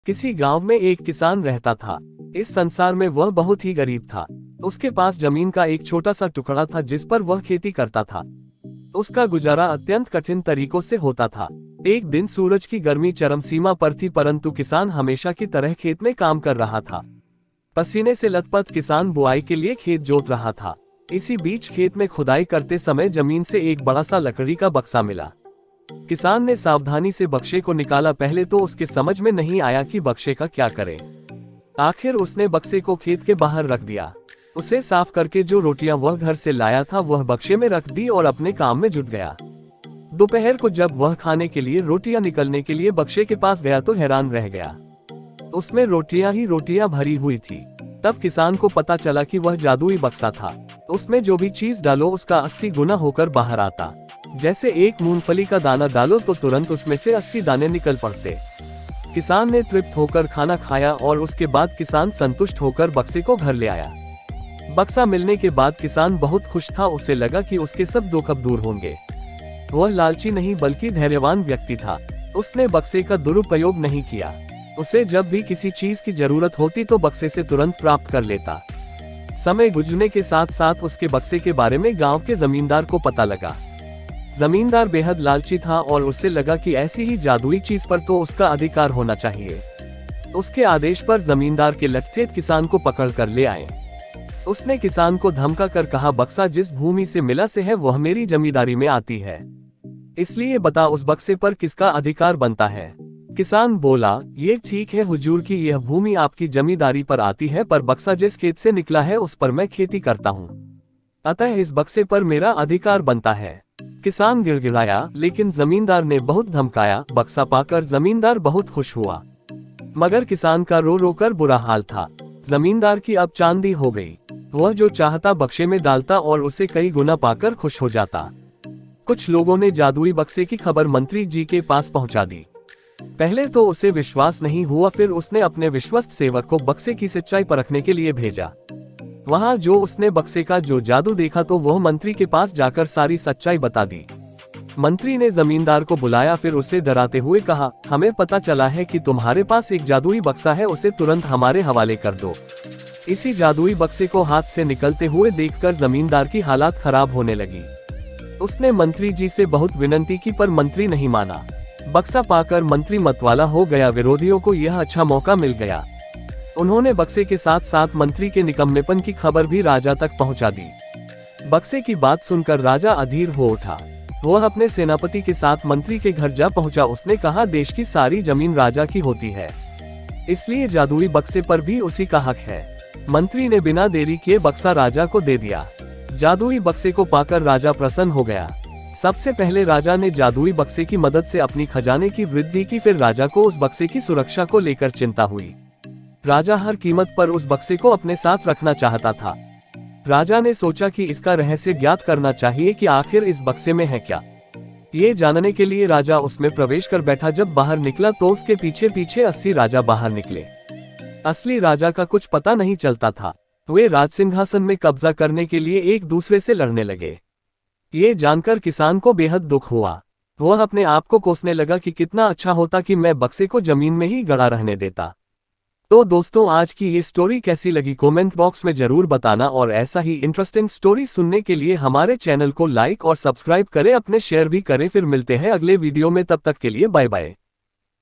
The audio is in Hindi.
किसी गांव में एक किसान रहता था। इस संसार में वह बहुत ही गरीब था। उसके पास जमीन का एक छोटा सा टुकड़ा था जिस पर वह खेती करता था। उसका गुजारा अत्यंत कठिन तरीकों से होता था। एक दिन सूरज की गर्मी चरम सीमा पर थी, परंतु किसान हमेशा की तरह खेत में काम कर रहा था। पसीने से लथपथ किसान बुआई के लिए खेत जोत रहा था। इसी बीच खेत में खुदाई करते समय जमीन से एक बड़ा सा लकड़ी का बक्सा मिला। किसान ने सावधानी से बक्से को निकाला। पहले तो उसके समझ में नहीं आया कि बक्से का क्या करे। आखिर उसने बक्से को खेत के बाहर रख दिया। उसे साफ करके जो रोटियां वह घर से लाया था वह बक्से में रख दी और अपने काम में जुट गया। दोपहर को जब वह खाने के लिए रोटियां निकलने के लिए बक्से के पास गया तो हैरान रह गया। उसमें रोटियां ही रोटियां भरी हुई थी। तब किसान को पता चला कि वह जादुई बक्सा था। उसमें जो भी चीज डालो उसका 80 गुना होकर बाहर आता। जैसे एक मूंगफली का दाना डालो तो तुरंत उसमें से 80 दाने निकल पड़ते। किसान ने तृप्त होकर खाना खाया और उसके बाद किसान संतुष्ट होकर बक्से को घर ले आया। बक्सा मिलने के बाद किसान बहुत खुश था। उसे लगा कि उसके सब दुख अब दूर होंगे। वह लालची नहीं बल्कि धैर्यवान व्यक्ति था। उसने बक्से का दुरुपयोग नहीं किया। उसे जब भी किसी चीज की जरूरत होती तो बक्से से तुरंत प्राप्त कर लेता। समय गुजरने के साथ साथ उसके बक्से के बारे में गांव के जमींदार को पता लगा। जमींदार बेहद लालची था और उसे लगा कि ऐसी ही जादुई चीज पर तो उसका अधिकार होना चाहिए। उसके आदेश पर जमींदार के लठेत किसान को पकड़ कर ले आए। उसने किसान को धमका कर कहा, बक्सा जिस भूमि से मिला से है वह मेरी जमींदारी में आती है, इसलिए बता उस बक्से पर किसका अधिकार बनता है। किसान बोला, ये ठीक है हुजूर की यह भूमि आपकी जमींदारी पर आती है, पर बक्सा जिस खेत से निकला है उस पर मैं खेती करता हूँ, अतः इस बक्से पर मेरा अधिकार बनता है। किसान गिड़गिड़ाया, लेकिन जमींदार ने बहुत धमकाया। बक्सा पाकर जमींदार बहुत खुश हुआ, मगर किसान का रो रो कर बुरा हाल था। जमींदार की अब चांदी हो गई। वह जो चाहता बक्से में डालता और उसे कई गुना पाकर खुश हो जाता। कुछ लोगों ने जादुई बक्से की खबर मंत्री जी के पास पहुंचा दी। पहले तो उसे विश्वास नहीं हुआ, फिर उसने अपने विश्वस्त सेवक को बक्से की सच्चाई परखने के लिए भेजा। वहां जो उसने बक्से का जो जादू देखा तो वह मंत्री के पास जाकर सारी सच्चाई बता दी। मंत्री ने जमींदार को बुलाया, फिर उसे डराते हुए कहा, हमें पता चला है कि तुम्हारे पास एक जादुई बक्सा है, उसे तुरंत हमारे हवाले कर दो। इसी जादुई बक्से को हाथ से निकलते हुए देखकर जमींदार की हालात खराब होने लगी। उसने मंत्री जी से बहुत विनती की, पर मंत्री नहीं माना। बक्सा पाकर मंत्री मतवाला हो गया। विरोधियों को यह अच्छा मौका मिल गया। उन्होंने बक्से के साथ साथ मंत्री के निकम्मेपन की खबर भी राजा तक पहुंचा दी। बक्से की बात सुनकर राजा अधीर हो उठा। वह अपने सेनापति के साथ मंत्री के घर जा पहुंचा। उसने कहा, देश की सारी जमीन राजा की होती है, इसलिए जादुई बक्से पर भी उसी का हक है। मंत्री ने बिना देरी किए बक्सा राजा को दे दिया। जादुई बक्से को पाकर राजा प्रसन्न हो गया। सबसे पहले राजा ने जादुई बक्से की मदद से अपनी खजाने की वृद्धि की। फिर राजा को उस बक्से की सुरक्षा को लेकर चिंता हुई। राजा हर कीमत पर उस बक्से को अपने साथ रखना चाहता था। राजा ने सोचा कि इसका रहस्य ज्ञात करना चाहिए कि आखिर इस बक्से में है क्या। ये जानने के लिए राजा उसमें प्रवेश कर बैठा। जब बाहर निकला तो उसके पीछे पीछे 80 राजा बाहर निकले। असली राजा का कुछ पता नहीं चलता था। वे राजसिंहासन में कब्जा करने के लिए एक दूसरे से लड़ने लगे। ये जानकर किसान को बेहद दुख हुआ। वह अपने आप को कोसने लगा कि कितना अच्छा होता कि मैं बक्से को जमीन में ही गड़ा रहने देता। तो दोस्तों, आज की ये स्टोरी कैसी लगी कमेंट बॉक्स में जरूर बताना, और ऐसा ही इंटरेस्टिंग स्टोरी सुनने के लिए हमारे चैनल को लाइक और सब्सक्राइब करें, अपने शेयर भी करें। फिर मिलते हैं अगले वीडियो में, तब तक के लिए बाय बाय।